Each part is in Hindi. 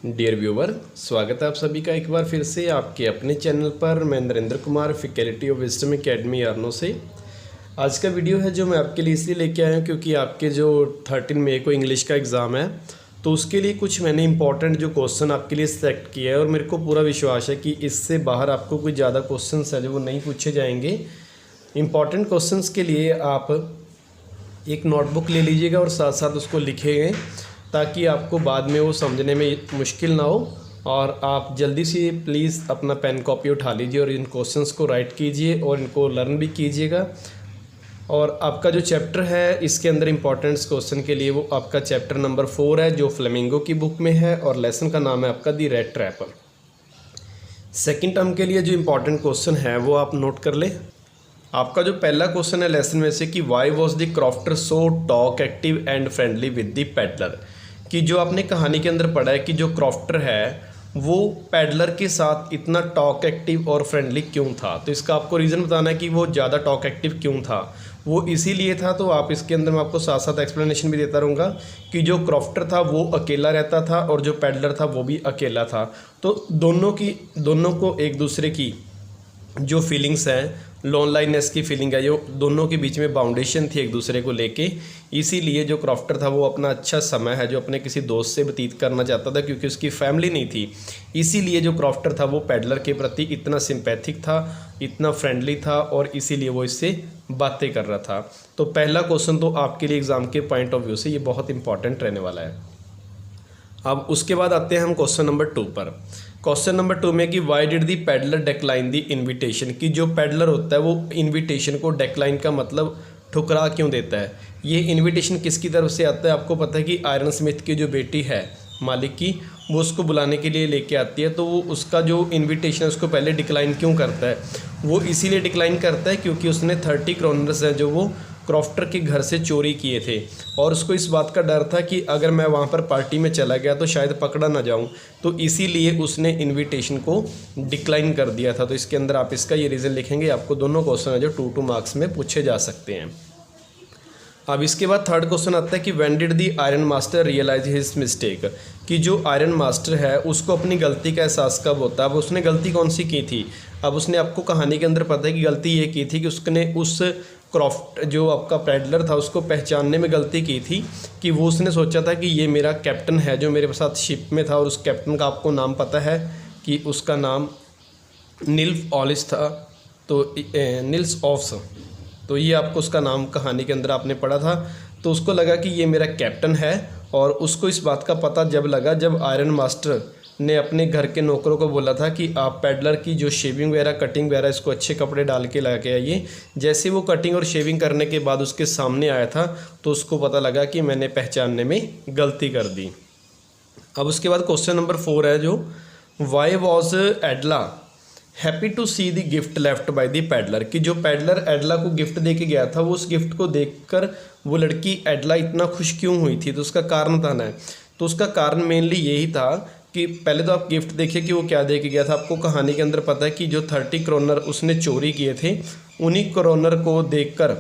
डियर व्यूवर, स्वागत है आप सभी का एक बार फिर से आपके अपने चैनल पर। मैं Narendra Kumar, faculty of wisdom academy आरनो से। आज का वीडियो है जो मैं आपके लिए इसलिए लेके आया हूँ क्योंकि आपके जो 13 मई को इंग्लिश का एग्ज़ाम है, तो उसके लिए कुछ मैंने इंपॉर्टेंट जो क्वेश्चन आपके लिए सेलेक्ट किया है और मेरे को पूरा विश्वास है कि इससे बाहर आपको कोई ज़्यादा क्वेश्चन है जो वो नहीं पूछे जाएंगे। इंपॉर्टेंट क्वेश्चन के लिए आप एक नोटबुक ले लीजिएगा और साथ साथ उसको लिखेंगे ताकि आपको बाद में वो समझने में मुश्किल ना हो। और आप जल्दी से प्लीज़ अपना पेन कॉपी उठा लीजिए और इन क्वेश्चंस को राइट कीजिए और इनको लर्न भी कीजिएगा। और आपका जो चैप्टर है इसके अंदर इंपॉर्टेंट क्वेश्चन के लिए वो आपका चैप्टर नंबर 4 है जो फ्लेमिंगो की बुक में है और लेसन का नाम है आपका दी रेड ट्रैप। सेकेंड टर्म के लिए जो इंपॉर्टेंट क्वेश्चन है वो आप नोट कर लें। आपका जो पहला क्वेश्चन है लेसन में से कि why was the crofter so talk active and friendly with the peddler, कि जो आपने कहानी के अंदर पढ़ा है कि जो क्रॉफ्टर है वो पैडलर के साथ इतना टॉक एक्टिव और फ्रेंडली क्यों था। तो इसका आपको रीज़न बताना है कि वो ज़्यादा टॉक एक्टिव क्यों था। वो इसीलिए था, तो आप इसके अंदर मैं आपको साथ साथ एक्सप्लेनेशन भी देता रहूँगा कि जो क्रॉफ्टर था वो अकेला रहता था और जो पैडलर था वो भी अकेला था। तो दोनों को एक दूसरे की जो फीलिंग्स हैं, लोनलाइनेस की फीलिंग है, जो दोनों के बीच में बाउंडेशन थी एक दूसरे को लेके, इसीलिए जो क्रॉफ्टर था वो अपना अच्छा समय है जो अपने किसी दोस्त से व्यतीत करना चाहता था क्योंकि उसकी फैमिली नहीं थी। इसीलिए जो क्रॉफ्टर था वो पैडलर के प्रति इतना सिंपैथिक था, इतना फ्रेंडली था और इसीलिए वो इससे बातें कर रहा था। तो पहला क्वेश्चन तो आपके लिए एग्ज़ाम के पॉइंट ऑफ व्यू से ये बहुत इंपॉर्टेंट रहने वाला है। अब उसके बाद आते हैं हम क्वेश्चन नंबर 2 पर। क्वेश्चन नंबर 2 में कि why did the peddler decline the invitation, कि जो पैडलर होता है वो इन्विटेशन को, डेक्लाइन का मतलब ठुकरा क्यों देता है। ये इन्विटेशन किसकी तरफ से आता है, आपको पता है कि आयरन स्मिथ की जो बेटी है मालिक की, वो उसको बुलाने के लिए लेके आती है। तो वो उसका जो इन्विटेशन है उसको पहले डिक्लाइन क्यों करता है, वो इसीलिए डिक्लाइन करता है क्योंकि उसने 30 क्रोनर्स हैं जो वो क्रॉफ्टर के घर से चोरी किए थे और उसको इस बात का डर था कि अगर मैं वहाँ पर पार्टी में चला गया तो शायद पकड़ा ना जाऊँ, तो इसीलिए उसने इनविटेशन को डिक्लाइन कर दिया था। तो इसके अंदर आप इसका ये रीज़न लिखेंगे। आपको दोनों क्वेश्चन है जो 2 मार्क्स में पूछे जा सकते हैं। अब इसके बाद थर्ड क्वेश्चन आता है कि when did the iron master realise his mistake, कि जो आयरन मास्टर है उसको अपनी गलती का एहसास कब होता है। अब उसने गलती कौन सी की थी। अब उसने, आपको कहानी के अंदर पता है कि गलती ये की थी कि उसने उस क्रॉफ्ट जो आपका पैडलर था उसको पहचानने में गलती की थी कि वो उसने सोचा था कि ये मेरा कैप्टन है जो मेरे साथ शिप में था और उस कैप्टन का आपको नाम पता है कि उसका नाम निल्फ ऑलिस था, तो निल्स ऑफ्स, तो ये आपको उसका नाम कहानी के अंदर आपने पढ़ा था। तो उसको लगा कि ये मेरा कैप्टन है और उसको इस बात का पता जब लगा जब आयरन मास्टर ने अपने घर के नौकरों को बोला था कि आप पैडलर की जो शेविंग वगैरह, कटिंग वगैरह, इसको अच्छे कपड़े डाल के ला के आइए। जैसे वो कटिंग और शेविंग करने के बाद उसके सामने आया था तो उसको पता लगा कि मैंने पहचानने में गलती कर दी। अब उसके बाद क्वेश्चन नंबर 4 है जो why was Edla happy to see the gift left by the peddler, कि जो पैडलर एडला को गिफ्ट दे के गया था वो उस गिफ्ट को देखकर वो लड़की एडला इतना खुश क्यों हुई थी। तो उसका कारण बताना है। तो उसका कारण मेनली यही था कि पहले तो आप गिफ्ट देखिए कि वो क्या दे के गया था। आपको कहानी के अंदर पता है कि जो 30 क्रोनर उसने चोरी किए थे, उन्हीं क्रोनर को देखकर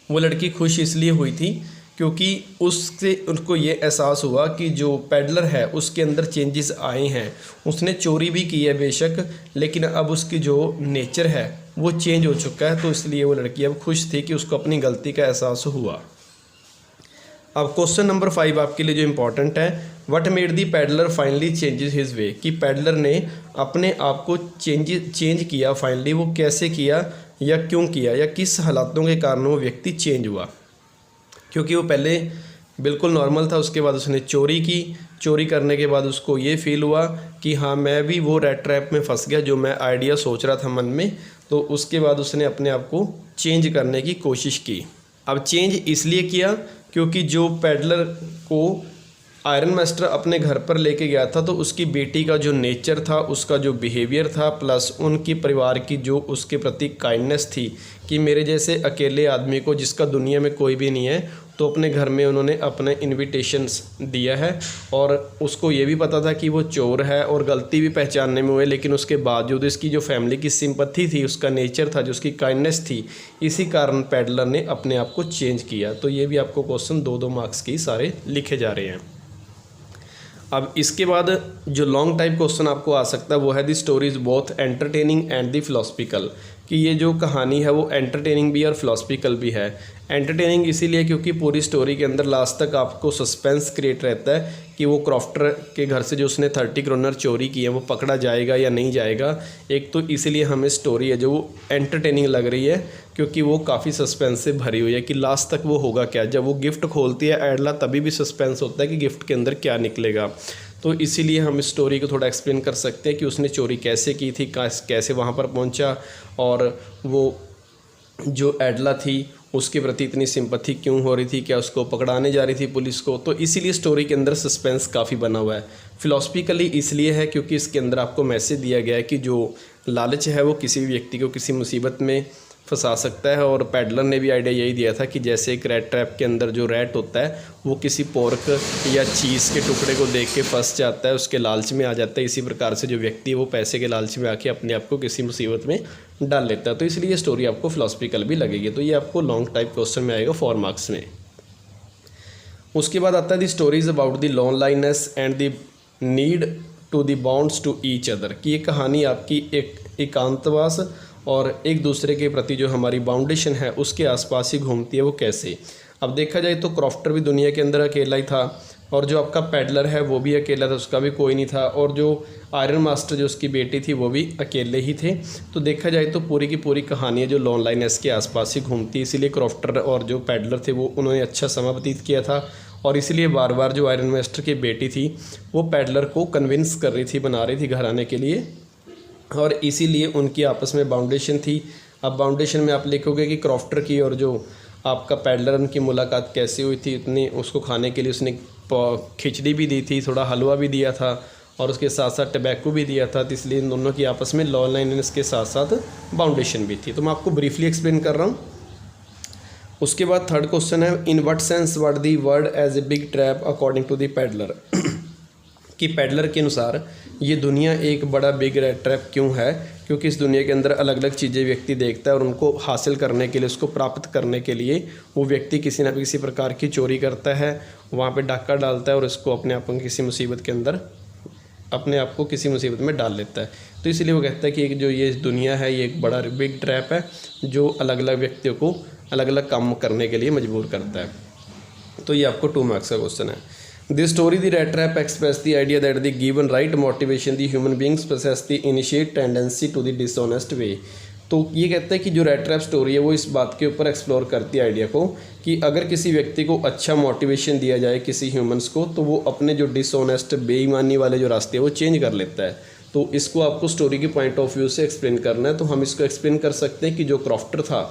वो लड़की खुश इसलिए हुई थी क्योंकि उससे उनको ये एहसास हुआ कि जो पैडलर है उसके अंदर चेंजेस आए हैं। उसने चोरी भी की है बेशक, लेकिन अब उसकी जो नेचर है वो चेंज हो चुका है। तो इसलिए वो लड़की अब खुश थी कि उसको अपनी गलती का एहसास हुआ। अब क्वेश्चन नंबर 5 आपके लिए जो इम्पोर्टेंट है, what made the peddler finally changes his way, कि पैडलर ने अपने आप को चेंज किया फाइनली, वो कैसे किया या क्यों किया या किस हालातों के कारण वो व्यक्ति चेंज हुआ। क्योंकि वो पहले बिल्कुल नॉर्मल था, उसके बाद उसने चोरी की, चोरी करने के बाद उसको ये फील हुआ कि हाँ मैं भी वो रेड ट्रैप में फंस गया जो मैं आइडिया सोच रहा था मन में। तो उसके बाद उसने अपने आप को चेंज करने की कोशिश की। अब चेंज इसलिए किया क्योंकि जो पैडलर को आयरन मास्टर अपने घर पर लेके गया था तो उसकी बेटी का जो नेचर था, उसका जो बिहेवियर था, प्लस उनकी परिवार की जो उसके प्रति काइंडनेस थी कि मेरे जैसे अकेले आदमी को जिसका दुनिया में कोई भी नहीं है, तो अपने घर में उन्होंने अपने इनविटेशंस दिया है। और उसको ये भी पता था कि वो चोर है और गलती भी पहचानने में हुए, लेकिन उसके बावजूद इसकी जो फैमिली की सिंपैथी थी, उसका नेचर था, जो उसकी काइंडनेस थी, इसी कारण पैडलर ने अपने आप को चेंज किया। तो ये भी आपको क्वेश्चन 2-2 मार्क्स के सारे लिखे जा रहे हैं। अब इसके बाद जो लॉन्ग टाइप क्वेश्चन आपको आ सकता है वो है the story is both entertaining and the philosophical, कि ये जो कहानी है वो एंटरटेनिंग भी है और फिलोसफिकल भी है। एंटरटेनिंग इसीलिए क्योंकि पूरी स्टोरी के अंदर लास्ट तक आपको सस्पेंस क्रिएट रहता है कि वो क्रॉफ्टर के घर से जो उसने 30 क्रोनर चोरी की है वो पकड़ा जाएगा या नहीं जाएगा। एक तो इसीलिए हमें स्टोरी है जो वो एंटरटेनिंग लग रही है क्योंकि वो काफ़ी सस्पेंस से भरी हुई है कि लास्ट तक वो होगा क्या। जब वो गिफ्ट खोलती है एडला तभी भी सस्पेंस होता है कि गिफ्ट के अंदर क्या निकलेगा। तो इसीलिए हम इस स्टोरी को थोड़ा एक्सप्लेन कर सकते हैं कि उसने चोरी कैसे की थी, कैसे वहाँ पर पहुँचा, और वो जो एडला थी उसके प्रति इतनी सिंपैथी क्यों हो रही थी, क्या उसको पकड़ाने जा रही थी पुलिस को। तो इसीलिए स्टोरी के अंदर सस्पेंस काफ़ी बना हुआ है। फिलोसफिकली इसलिए है क्योंकि इसके अंदर आपको मैसेज दिया गया है कि जो लालच है वो किसी भी व्यक्ति को किसी मुसीबत में फंसा सकता है। और पैडलर ने भी आइडिया यही दिया था कि जैसे एक रैट ट्रैप के अंदर जो रैट होता है वो किसी पोर्क या चीज़ के टुकड़े को देख के फंस जाता है, उसके लालच में आ जाता है, इसी प्रकार से जो व्यक्ति है वो पैसे के लालच में आके अपने आप को किसी मुसीबत में डाल लेता है। तो इसलिए ये स्टोरी आपको फिलोसफिकल भी लगेगी। तो ये आपको लॉन्ग टाइप क्वेश्चन में आएगा 4 मार्क्स में। उसके बाद आता है the stories about the loneliness and the need to the bonds to each other, कि ये कहानी आपकी एक एकांतवास और एक दूसरे के प्रति जो हमारी बाउंडेशन है उसके आसपास ही घूमती है वो कैसे। अब देखा जाए तो क्रॉफ्टर भी दुनिया के अंदर अकेला ही था और जो आपका पैडलर है वो भी अकेला था, उसका भी कोई नहीं था, और जो आयरन मास्टर जो उसकी बेटी थी वो भी अकेले ही थे। तो देखा जाए तो पूरी की पूरी कहानी है जो लोनलाइनेस के आसपास ही घूमती है। इसीलिए क्रॉफ्टर और जो पैडलर थे वो उन्होंने अच्छा समय व्यतीत किया था और इसीलिए बार बार जो आयरन मास्टर की बेटी थी वो पैडलर को कन्विंस कर रही थी, बना रही थी घर आने के लिए, और इसीलिए उनकी आपस में बाउंडेशन थी। अब बाउंडेशन में आप लिखोगे कि क्रॉफ्टर की और जो आपका पैडलर उनकी मुलाकात कैसे हुई थी। इतनी उसको खाने के लिए उसने खिचड़ी भी दी थी, थोड़ा हलवा भी दिया था और उसके साथ साथ टबैको भी दिया था। तो इसलिए इन दोनों की आपस में लॉ लाइनेस के साथ साथ बाउंडेशन भी थी। तो मैं आपको ब्रीफली एक्सप्लेन कर रहा हूँ। उसके बाद थर्ड क्वेश्चन है, in what sense what the world as a big trap according to the peddler, कि पैडलर के अनुसार ये दुनिया एक बड़ा बिग ट्रैप क्यों है, क्योंकि इस दुनिया के अंदर अलग अलग चीज़ें व्यक्ति देखता है और उनको हासिल करने के लिए, उसको प्राप्त करने के लिए वो व्यक्ति किसी न किसी प्रकार की चोरी करता है, वहाँ पे डाका डालता है और उसको अपने आप को किसी मुसीबत के अंदर अपने आप को किसी मुसीबत में डाल लेता है। तो इसलिए वो कहता है कि जो ये दुनिया है ये एक बड़ा बिग ट्रैप है जो अलग अलग व्यक्तियों को अलग अलग काम करने के लिए मजबूर करता है। तो ये आपको 2 मार्क्स का क्वेश्चन है। This story, the rat trap, express the idea that the given right motivation, the human beings possess the initiate tendency to the dishonest way। तो ये कहता है कि जो रेट ट्रैप स्टोरी है वो इस बात के ऊपर एक्सप्लोर करती है आइडिया को कि अगर किसी व्यक्ति को अच्छा मोटिवेशन दिया जाए किसी ह्यूमंस को तो वो अपने जो डिसऑनेस्ट बेईमानी वाले जो रास्ते हैं वो चेंज कर लेता है। तो इसको आपको स्टोरी के पॉइंट ऑफ व्यू से एक्सप्लेन करना है। तो हम इसको एक्सप्लेन कर सकते हैं कि जो क्रॉफ्टर था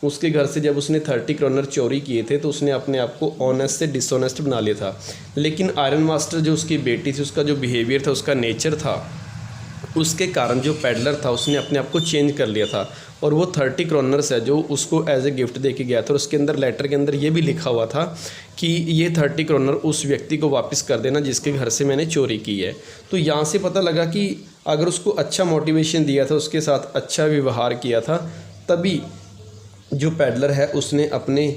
उसके घर से जब उसने 30 क्रोनर चोरी किए थे तो उसने अपने आप को ऑनेस्ट से डिसऑनेस्ट बना लिया था। लेकिन आयरन मास्टर जो उसकी बेटी थी उसका जो बिहेवियर था, उसका नेचर था, उसके कारण जो पैडलर था उसने अपने आप को चेंज कर लिया था और वो 30 क्रोनर्स है जो उसको एज ए गिफ्ट दे के गया था। और उसके अंदर लेटर के अंदर ये भी लिखा हुआ था कि ये 30 क्रोनर उस व्यक्ति को वापस कर देना जिसके घर से मैंने चोरी की है। तो यहाँ से पता लगा कि अगर उसको अच्छा मोटिवेशन दिया था, उसके साथ अच्छा व्यवहार किया था, तभी जो पैडलर है उसने अपने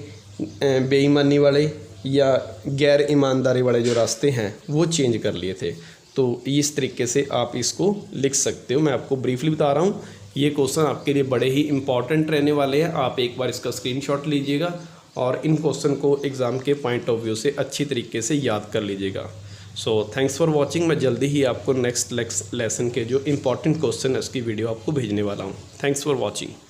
बेईमानी वाले या गैर ईमानदारी वाले जो रास्ते हैं वो चेंज कर लिए थे। तो इस तरीके से आप इसको लिख सकते हो। मैं आपको ब्रीफली बता रहा हूँ, ये क्वेश्चन आपके लिए बड़े ही इंपॉर्टेंट रहने वाले हैं। आप एक बार इसका स्क्रीनशॉट लीजिएगा और इन क्वेश्चन को एग्ज़ाम के पॉइंट ऑफ व्यू से अच्छी तरीके से याद कर लीजिएगा। So thanks for watching. मैं जल्दी ही आपको नेक्स्ट लेसन के जो इंपॉर्टेंट क्वेश्चन है उसकी वीडियो आपको भेजने वाला हूँ। Thanks for watching.